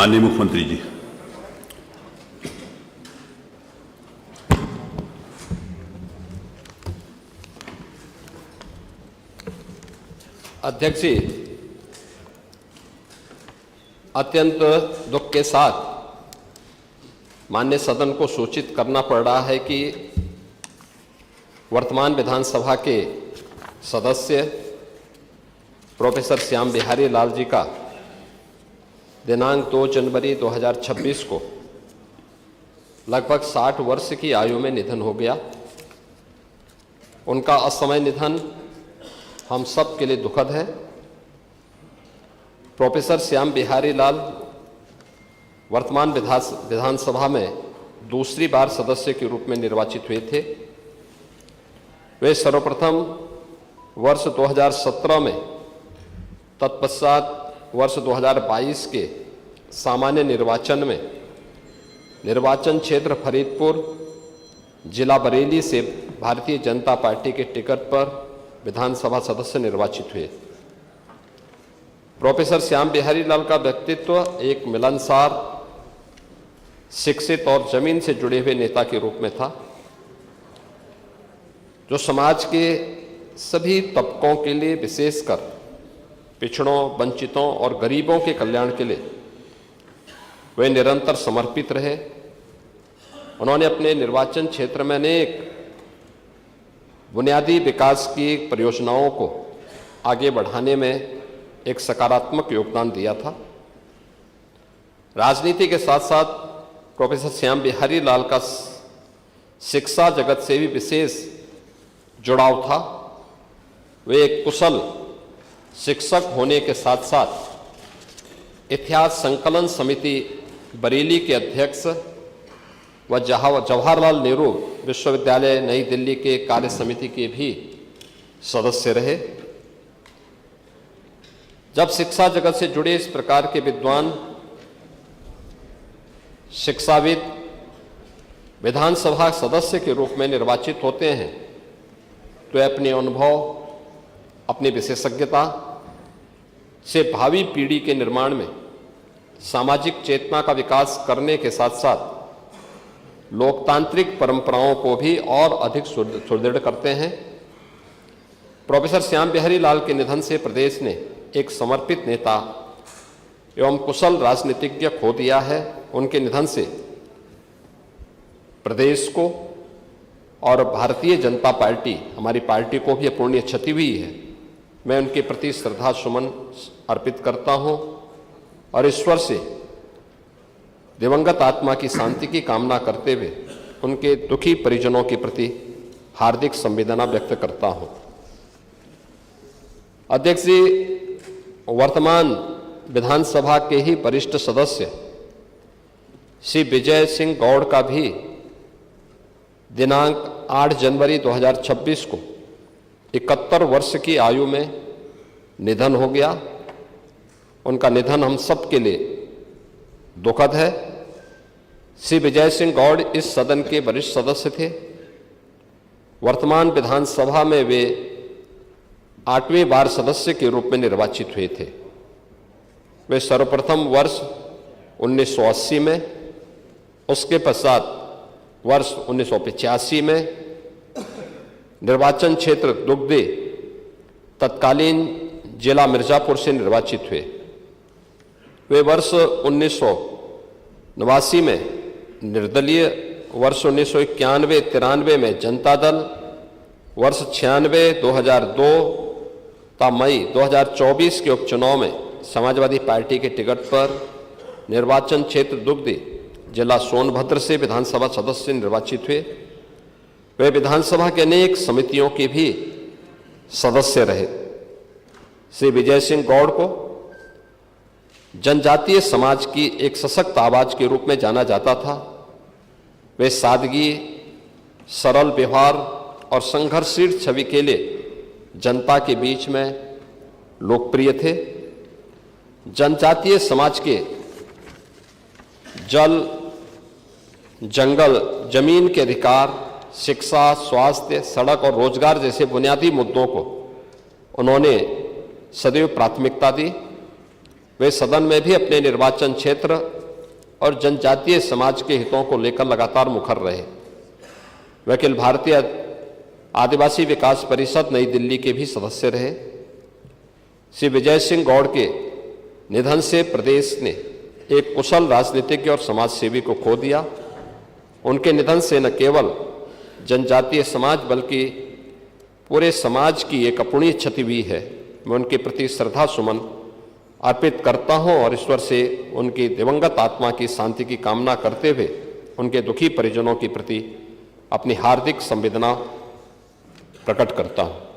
माननीय मुख्यमंत्री जी। अध्यक्ष जी, अत्यंत दुख के साथ माननीय सदन को सूचित करना पड़ रहा है कि वर्तमान विधानसभा के सदस्य प्रोफेसर श्याम बिहारी लाल जी का दिनांक 2 जनवरी 2026 को लगभग 60 वर्ष की आयु में निधन हो गया। उनका असमय निधन हम सब के लिए दुखद है। प्रोफेसर श्याम बिहारी लाल वर्तमान विधानसभा में दूसरी बार सदस्य के रूप में निर्वाचित हुए थे। वे सर्वप्रथम वर्ष 2017 में, तत्पश्चात वर्ष 2022 के सामान्य निर्वाचन में निर्वाचन क्षेत्र फरीदपुर, जिला बरेली से भारतीय जनता पार्टी के टिकट पर विधानसभा सदस्य निर्वाचित हुए। प्रोफेसर श्याम बिहारी लाल का व्यक्तित्व एक मिलनसार, शिक्षित और जमीन से जुड़े हुए नेता के रूप में था, जो समाज के सभी तबकों के लिए, विशेषकर पिछड़ों, वंचितों और गरीबों के कल्याण के लिए वे निरंतर समर्पित रहे। उन्होंने अपने निर्वाचन क्षेत्र में अनेक बुनियादी विकास की परियोजनाओं को आगे बढ़ाने में एक सकारात्मक योगदान दिया था। राजनीति के साथ साथ प्रोफेसर श्याम बिहारी लाल का शिक्षा जगत से भी विशेष जुड़ाव था। वे एक कुशल शिक्षक होने के साथ साथ इतिहास संकलन समिति बरेली के अध्यक्ष व जवाहरलाल नेहरू विश्वविद्यालय नई दिल्ली के कार्य समिति के भी सदस्य रहे। जब शिक्षा जगत से जुड़े इस प्रकार के विद्वान, शिक्षाविद विधानसभा सदस्य के रूप में निर्वाचित होते हैं तो अपने अनुभव, अपनी विशेषज्ञता से भावी पीढ़ी के निर्माण में सामाजिक चेतना का विकास करने के साथ साथ लोकतांत्रिक परंपराओं को भी और अधिक सुदृढ़ करते हैं। प्रोफेसर श्याम बिहारी लाल के निधन से प्रदेश ने एक समर्पित नेता एवं कुशल राजनीतिज्ञ खो दिया है। उनके निधन से प्रदेश को और भारतीय जनता पार्टी, हमारी पार्टी को भी अपूरणीय क्षति हुई है। मैं उनके प्रति श्रद्धा सुमन अर्पित करता हूं और ईश्वर से दिवंगत आत्मा की शांति की कामना करते हुए उनके दुखी परिजनों के प्रति हार्दिक संवेदना व्यक्त करता हूं। अध्यक्ष जी, वर्तमान विधानसभा के ही वरिष्ठ सदस्य श्री विजय सिंह गौड़ का भी दिनांक 8 जनवरी 2026 को 71 वर्ष की आयु में निधन हो गया। उनका निधन हम सब के लिए दुखद है। श्री विजय सिंह गौड़ इस सदन के वरिष्ठ सदस्य थे। वर्तमान विधानसभा में वे 8वें बार सदस्य के रूप में निर्वाचित हुए थे। वे सर्वप्रथम वर्ष 1980 में, उसके पश्चात वर्ष 1985 में निर्वाचन क्षेत्र दुग्धे, तत्कालीन जिला मिर्जापुर से निर्वाचित हुए। वे वर्ष 1989 में निर्दलीय, वर्ष 1991-93 में जनता दल, वर्ष 96-2002 तथा मई 2024 के उपचुनाव में समाजवादी पार्टी के टिकट पर निर्वाचन क्षेत्र दुग्धे, जिला सोनभद्र से विधानसभा सदस्य निर्वाचित हुए। वे विधानसभा के अनेक समितियों के भी सदस्य रहे। श्री विजय सिंह गौड़ को जनजातीय समाज की एक सशक्त आवाज के रूप में जाना जाता था। वे सादगी, सरल व्यवहार और संघर्षशील छवि के लिए जनता के बीच में लोकप्रिय थे। जनजातीय समाज के जल, जंगल, जमीन के अधिकार, शिक्षा, स्वास्थ्य, सड़क और रोजगार जैसे बुनियादी मुद्दों को उन्होंने सदैव प्राथमिकता दी। वे सदन में भी अपने निर्वाचन क्षेत्र और जनजातीय समाज के हितों को लेकर लगातार मुखर रहे। वे अखिल भारतीय आदिवासी विकास परिषद नई दिल्ली के भी सदस्य रहे। श्री विजय सिंह गौड़ के निधन से प्रदेश ने एक कुशल राजनीतिज्ञ और समाज सेवी को खो दिया। उनके निधन से न केवल जनजातीय समाज बल्कि पूरे समाज की एक अपूर्णीय क्षति हुई है। मैं उनके प्रति श्रद्धा सुमन अर्पित करता हूं और ईश्वर से उनकी दिवंगत आत्मा की शांति की कामना करते हुए उनके दुखी परिजनों के प्रति अपनी हार्दिक संवेदना प्रकट करता हूं।